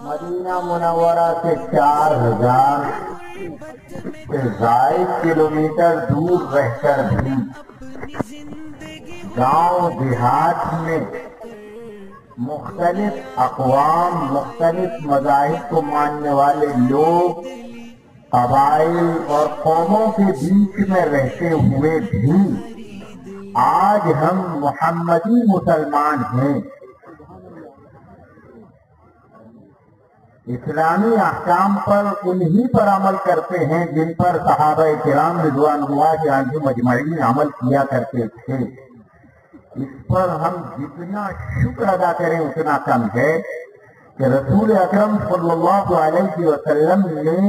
مدینہ منورہ سے 4000 سے زائد کلومیٹر دور رہ کر بھی گاؤں دیہات میں مختلف اقوام، مختلف مذاہب کو ماننے والے لوگ قبائل اور قوموں کے بیچ میں رہتے ہوئے بھی آج ہم محمدی مسلمان ہیں، اسلامی احکام پر انہی پر عمل کرتے ہیں جن پر صحابہ کرام رضوان اللہ عنہم اجمعین عمل کیا کرتے تھے۔ اس پر ہم جتنا شکر ادا کریں اتنا کم ہے کہ رسول اکرم صلی اللہ علیہ وسلم نے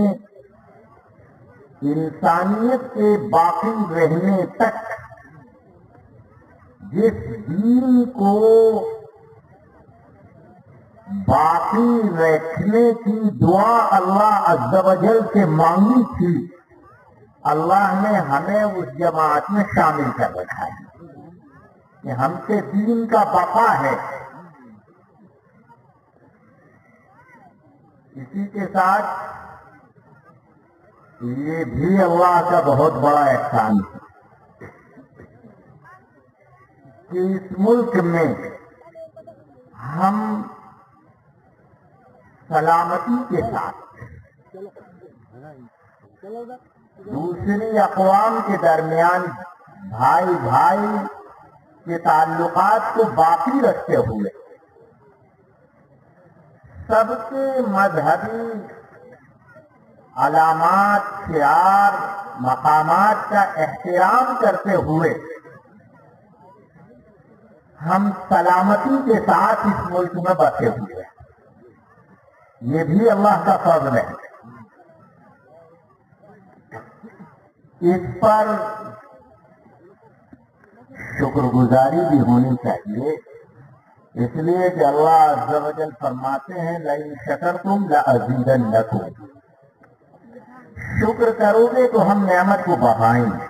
انسانیت کے باقی رہنے تک جس دین کو باقی رکھنے کی دعا اللہ عز و جل سے مانگی تھی، اللہ نے ہمیں اس جماعت میں شامل کر رکھا ہے کہ ہم سے دین کا بقا ہے۔ اسی کے ساتھ یہ بھی اللہ کا بہت بڑا احسان ہے کہ اس ملک میں ہم سلامتی کے ساتھ دوسری اقوام کے درمیان بھائی بھائی کے تعلقات کو باقی رکھتے ہوئے سب کے مذہبی علامات، شعار، مقامات کا احترام کرتے ہوئے ہم سلامتی کے ساتھ اس ملک میں بسے ہوئے ہیں۔ یہ بھی اللہ کا فضل ہے۔ اس پر شکر گزاری بھی ہونی چاہیے، اس لیے کہ اللہ عز و جل فرماتے ہیں لَإِن شَكَرْتُمْ لَأَزِيدَنَّكُمْ، شکر کرو گے تو ہم نعمت کو بڑھائیں گے،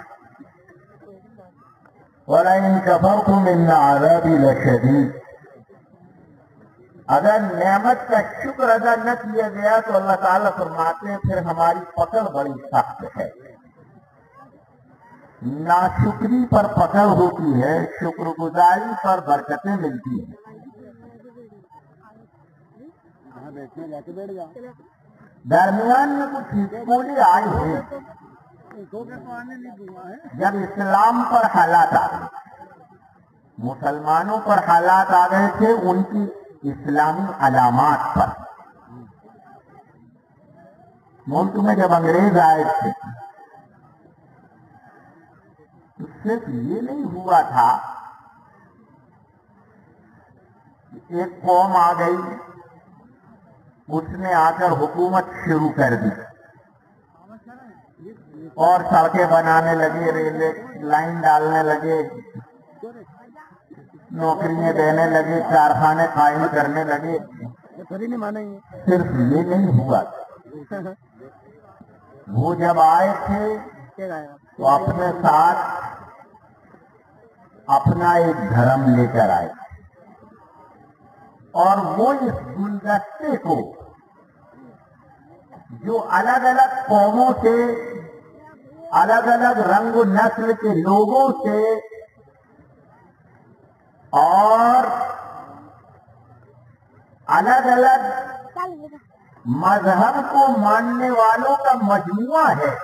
وَلَئِن كَفَرْتُمْ إِنَّ عَذَابِي لَشَدِيدٌ، اگر نعمت کا شکر ادا نہ کیا گیا تو اللہ تعالیٰ فرماتے ہیں پھر ہماری پکڑ بڑی سخت ہے۔ ناشکری پر پکڑ ہوتی ہے، شکر گزاری پر برکتیں ملتی ہیں۔ درمیان میں کچھ اسکولیں آئی ہیں جب اسلام پر حالات آ گئے، مسلمانوں پر حالات آ گئے تھے ان کی اسلامی علامات پر۔ ملک میں جب انگریز آئے تھے اس سے یہ نہیں ہوا تھا کہ ایک قوم آ گئی، اس نے آ کر حکومت شروع کر دی اور سڑکیں بنانے لگے، ریلوے لائن ڈالنے لگے، نوکریاں دینے لگے، کارخانے قائم کرنے لگے۔ صرف یہ نہیں ہوا، وہ جب آئے تھے تو اپنے ساتھ اپنا ایک دھرم لے کر آئے اور وہ اس گلدستے کو جو الگ الگ قوموں سے، الگ الگ رنگ و نسل کے لوگوں سے اور الگ الگ مذہب کو ماننے والوں کا مجموعہ ہے۔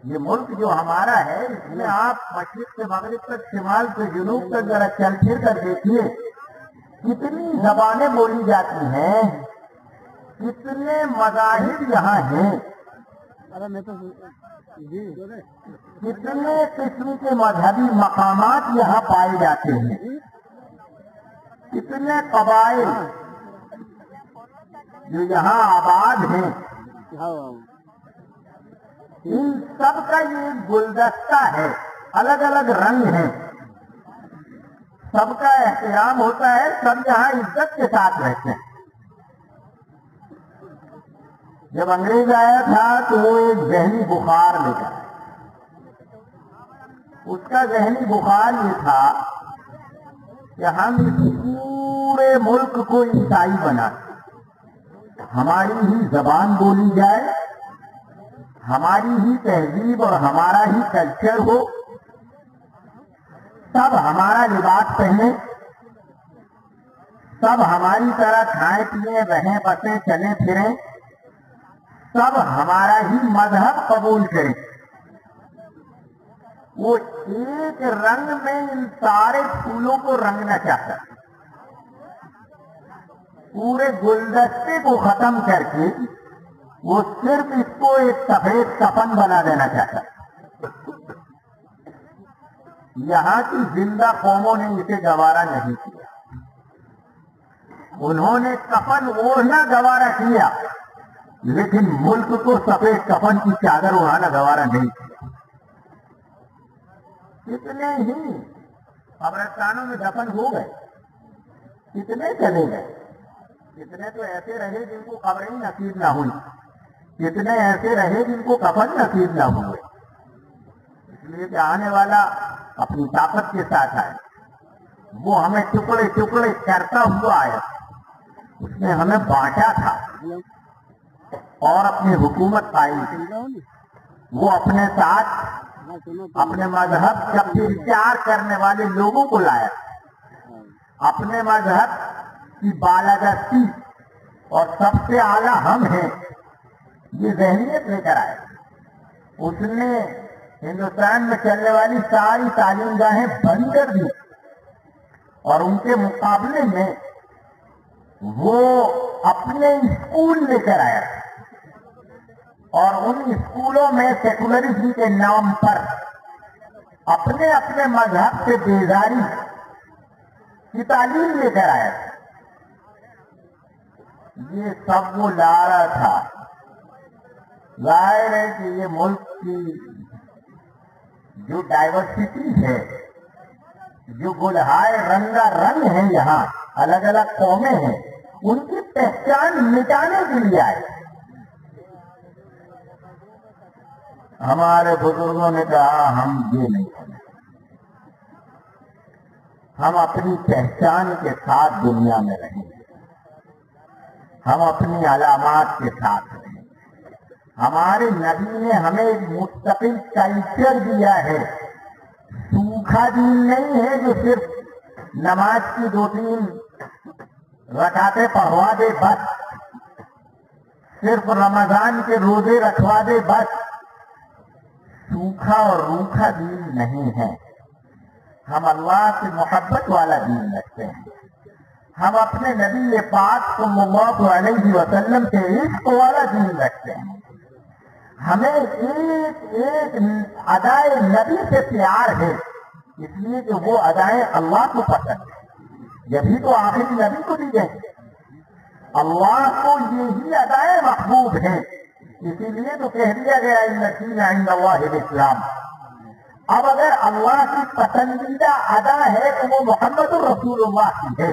یہ ملک جو ہمارا ہے اس میں آپ مشرق سے مغرب تک، شمال سے جنوب تک ذرا چل پھر کر دیکھیے کتنی زبانیں بولی جاتی ہیں، کتنے مذاہب یہاں ہیں، کتنے قسم کے مذہبی مقامات یہاں پائے جاتے ہیں، کتنے قبائل جو یہاں آباد ہیں، ان سب کا یہ گلدستہ ہے، الگ الگ رنگ ہیں، سب کا احترام ہوتا ہے، سب یہاں عزت کے ساتھ رہتے ہیں۔ جب انگریز آیا تھا تو وہ ایک ذہنی بخار لے کر، اس کا ذہنی بخار یہ تھا کہ ہم اس پورے ملک کو عیسائی بناتے، ہماری ہی زبان بولی جائے، ہماری ہی تہذیب اور ہمارا ہی کلچر ہو، سب ہمارا لباس پہنے، سب ہماری طرح کھائیں پیئیں رہیں بسیں چلیں پھریں، سب ہمارا ہی مذہب قبول کریں، وہ ایک رنگ میں ان سارے پھولوں کو رنگنا چاہتا ہے، پورے گلدستے کو ختم کر کے وہ صرف اس کو ایک سفید کفن بنا دینا چاہتا ہے۔ یہاں کی زندہ قوموں نے اسے گوارا نہیں کیا، انہوں نے کفن اوڑھنا گوارا کیا، لیکن ملک کو سفید کفن کی چادر اڑانا گوارا نہیں کیا۔ کتنے ہی قبرستانوں میں دفن ہو گئے، کتنے چلے گئے، کتنے تو ایسے رہے جن کو قبریں ہی نصیب نہ ہوئی، کتنے ایسے رہے جن کو کفن نصیب نہ ہوئے، اس لیے کہ آنے والا اپنی طاقت کے ساتھ آئے، وہ ہمیں ٹکڑے ٹکڑے کرتا ہوا آیا، اس نے ہمیں بانٹا تھا اور اپنی حکومت قائم کی، وہ اپنے ساتھ اپنے مذہب کا پرچار کرنے والے لوگوں کو لایا، اپنے مذہب کی بالادستی اور سب سے اعلیٰ ہم ہیں یہ ذہنیت لے کر آئے۔ اس نے ہندوستان میں چلنے والی ساری تعلیم گاہیں بند کر دی اور ان کے مقابلے میں وہ اپنے اسکول لے کر آیا اور ان اسکولوں میں سیکولرزم کے نام پر اپنے اپنے مذہب سے بیزاری کی تعلیم لے کر آیا۔ یہ سب وہ لا رہا تھا، ظاہر ہے کہ یہ ملک کی جو ڈائیورسٹی ہے، جو گلہائے رنگا رنگ ہیں، یہاں الگ الگ قومیں ہیں، ان کی پہچان مٹانے کے لیے آئے۔ ہمارے بزرگوں نے کہا ہم یہ نہیں کریں، ہم اپنی پہچان کے ساتھ دنیا میں رہیں گے، ہم اپنی علامات کے ساتھ رہیں گے۔ ہمارے نبی نے ہمیں ایک مستقل کلچر دیا ہے، سوکھا دین نہیں ہے جو صرف نماز کی 2-3 رکعتیں پڑھوا دے بس، صرف رمضان کے روزے رکھوا دے بس۔ سوکھا اور روکھا دین نہیں ہے، ہم اللہ سے محبت والا دین رکھتے ہیں، ہم اپنے نبی پاک صلی اللہ علیہ وسلم کے عشق والا دین رکھتے ہیں، ہمیں ایک ایک ادائے نبی سے پیار ہے، اس لیے کہ وہ ادائیں اللہ کو پسند ہے، یہی تو آخری نبی کو دی گئی، اللہ کو یہی ادائیں محبوب ہیں، اسی لیے تو کہہ دیا گیا ان الدین عند اللہ الاسلام۔ اب اگر اللہ کی پسندیدہ ادا ہے تو وہ محمد الرسول اللہ کی ہے۔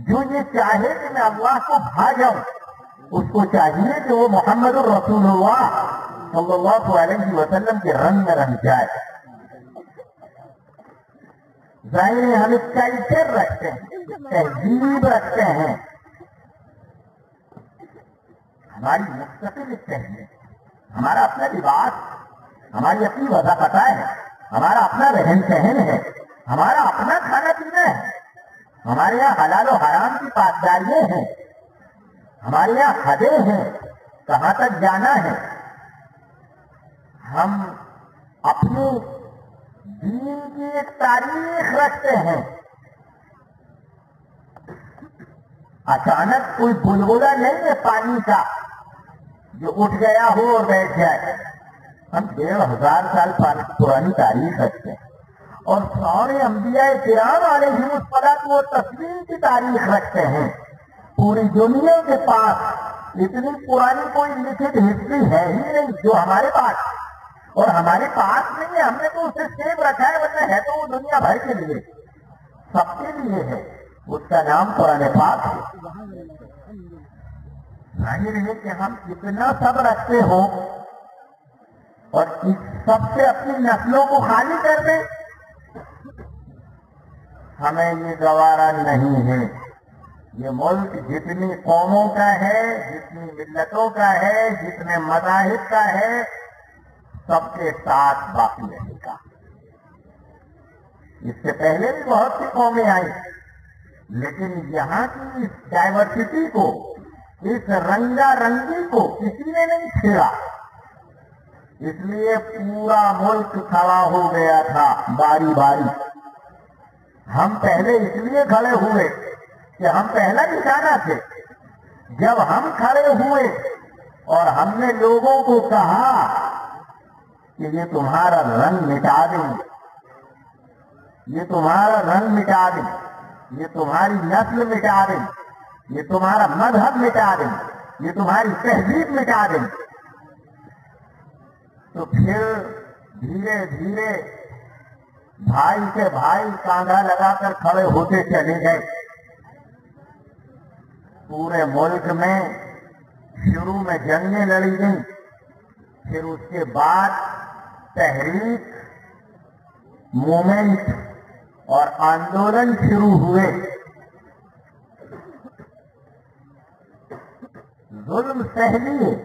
جو یہ چاہے کہ میں اللہ کو بھا جاؤں، اس کو چاہیے کہ وہ محمد الرسول اللہ صلی اللہ علیہ وسلم کے رنگ میں رنگ جائے۔ ظاہر ہم ایک کلچر رکھتے ہیں، تہذیب رکھتے ہیں، ہماری مستقل تہذیب، ہمارا اپنا لباس، ہماری اپنی وضافتیں ہیں، ہمارا اپنا رہن سہن ہے، ہمارا اپنا کھانا پینا ہے، ہمارے یہاں حلال و حرام کی پاسداریاں ہیں، ہمارے یہاں حدیں ہیں، کہاں تک جانا ہے۔ ہم اپنی دین کی ایک تاریخ رکھتے ہیں، اچانک کوئی بلبلا نہیں ہے پانی کا جو اٹھ گیا ہو اور بیٹھ جائے۔ ہم 1500 سال پرانی تاریخ رکھتے ہیں اور سارے انبیاء کرام علیہم الصلوۃ والتسلیم کی تاریخ رکھتے ہیں۔ پوری دنیا کے پاس اتنی پرانی کوئی لکھت ہسٹری ہے ہی نہیں جو ہمارے پاس، اور ہمارے پاس نہیں ہے، ہم نے تو اسے سیو رکھا ہے، ورنہ ہے تو وہ دنیا بھر کے لیے، سب کے لیے ہے، اس کا نام قرآن پاک ہے۔ ظاہر ہے کہ ہم اتنا سب رکھتے ہو اور اس سب سے اپنی نسلوں کو خالی کر دیں، ہمیں یہ گوارا نہیں ہے۔ یہ ملک جتنی قوموں کا ہے، جتنی ملتوں کا ہے، جتنے مذاہب کا ہے، سب کے ساتھ باقی رہے گا۔ اس سے پہلے بھی بہت سی قومیں آئیں، لیکن یہاں کی اس ڈائیورسٹی کو، اس رنگا رنگی کو کسی نے نہیں چھیڑا، اس لیے پورا ملک کھڑا ہو گیا تھا باری باری۔ ہم پہلے اس لیے کھڑے ہوئے کہ ہم پہلا نشانہ تھے۔ جب ہم کھڑے ہوئے اور ہم نے لوگوں کو کہا کہ یہ تمہارا رنگ مٹا دیں، یہ تمہارا رنگ مٹا دیں، یہ تمہاری نسل مٹا دیں، یہ تمہارا مذہب مٹا دیں، یہ تمہاری تہذیب مٹا دیں، تو پھر دھیرے دھیرے بھائی سے بھائی کاندھا لگا کر کھڑے ہوتے چلے گئے۔ پورے ملک میں شروع میں جنگیں لڑی گئیں، پھر اس کے بعد تحریک، موومنٹ اور آندولن شروع ہوئے۔ ظلم سہ لیے،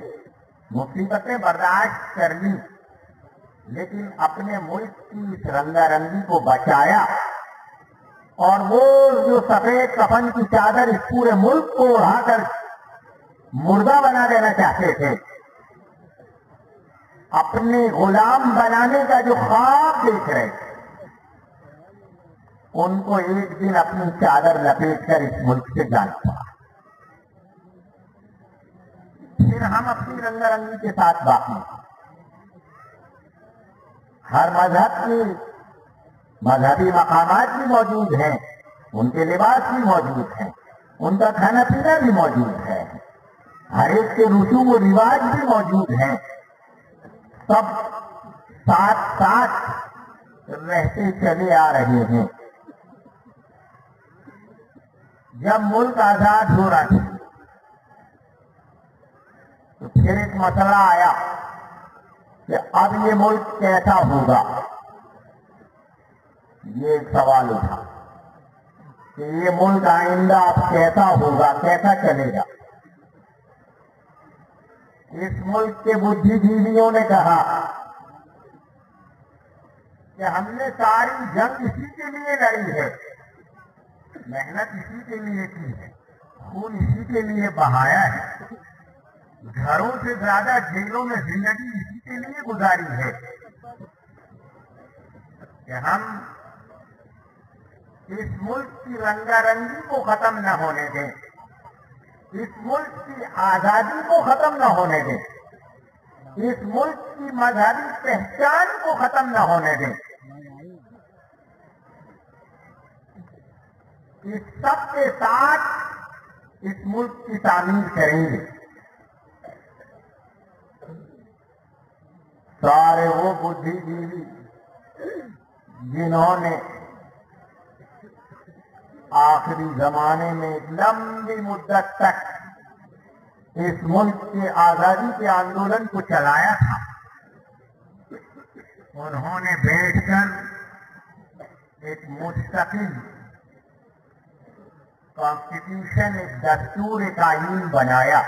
مصیبتیں برداشت کر لی، لیکن اپنے ملک کی اس رنگا رنگی کو بچایا، اور وہ جو سفید کفن کی چادر اس پورے ملک کو اڑا کر مردہ بنا دینا چاہتے تھے، اپنے غلام بنانے کا جو خواب دیکھ رہے تھے، ان کو ایک دن اپنی چادر لپیٹ کر اس ملک سے جانا پڑا۔ پھر ہم اپنی رنگا رنگی کے ساتھ باقی ہیں۔ ہر مذہب کی مذہبی مقامات بھی موجود ہیں، ان کے لباس بھی موجود ہیں، ان کا کھانا پینا بھی موجود ہے، ہر ایک کے رسوم و رواج بھی موجود ہیں، سب ساتھ ساتھ رہتے چلے آ رہے ہیں۔ جب ملک آزاد ہو رہا تھا تو پھر ایک مسئلہ آیا کہ اب یہ ملک کیسا ہوگا۔ یہ ایک سوال اٹھا کہ یہ ملک آئندہ اب کیسا ہوگا، کیسا چلے گا۔ اس ملک کے بدھی جیویوں نے کہا کہ ہم نے ساری جنگ اسی کے لیے لڑی ہے، محنت اسی کے لیے کی ہے، خون اسی کے لیے بہایا ہے، گھروں سے زیادہ جیلوں میں زندگی اسی کے لیے گزاری ہے کہ ہم اس ملک کی رنگا رنگی کو ختم نہ ہونے دیں، اس ملک کی آزادی کو ختم نہ ہونے دیں، اس ملک کی مذہبی پہچان کو ختم نہ ہونے دیں۔ اس سب کے ساتھ اس ملک کی تعمیر کریں گے۔ سارے وہ بدھی جیوی جنہوں نے آخری زمانے میں ایک لمبی مدت تک اس ملک کے آزادی کے آندولن کو چلایا تھا، انہوں نے بیٹھ کر ایک مستقل کانسٹیٹیوشن، ایک دستور، ایک آئین بنایا،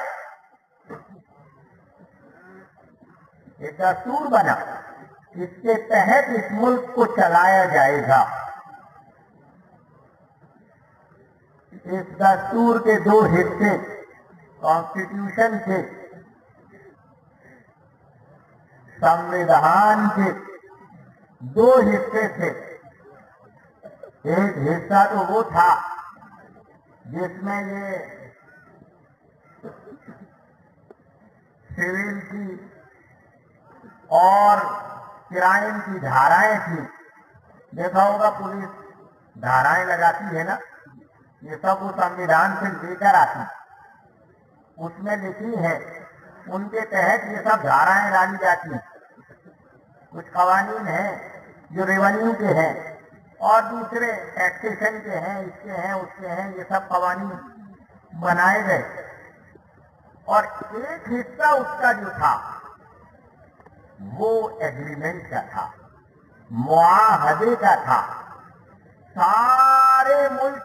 ایک دستور بنا، اس کے تحت اس ملک کو چلایا جائے گا۔ اس دستور کے دو حصے کانسٹیٹیوشن کے، سموِدھان کے دو حصے تھے۔ ایک حصہ تو وہ تھا جس میں یہ سول کی اور کرائم کی دھارائیں تھیں، دیکھا ہوگا پولیس دھارائیں لگاتی ہے نا، یہ سب وہ سموِدھان سے لے کر آتی، اس میں لکھی ہے، ان کے تحت یہ سب دھارائیں ڈالی جاتی ہیں۔ کچھ قوانین ہیں جو ریونیو کے ہیں اور دوسرے ٹیکسیشن کے ہیں، اس کے ہیں، اس کے ہیں، یہ سب قوانین بنائے گئے، اور ایک حصہ اس کا جو تھا وہ ایگریمنٹ کا تھا، معاہدے کا تھا۔ سارے ملک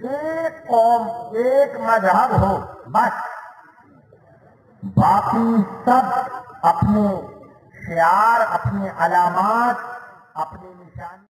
ایک قوم ایک مذہب ہو بس، باقی سب اپنے شعار، اپنے علامات، اپنے نشان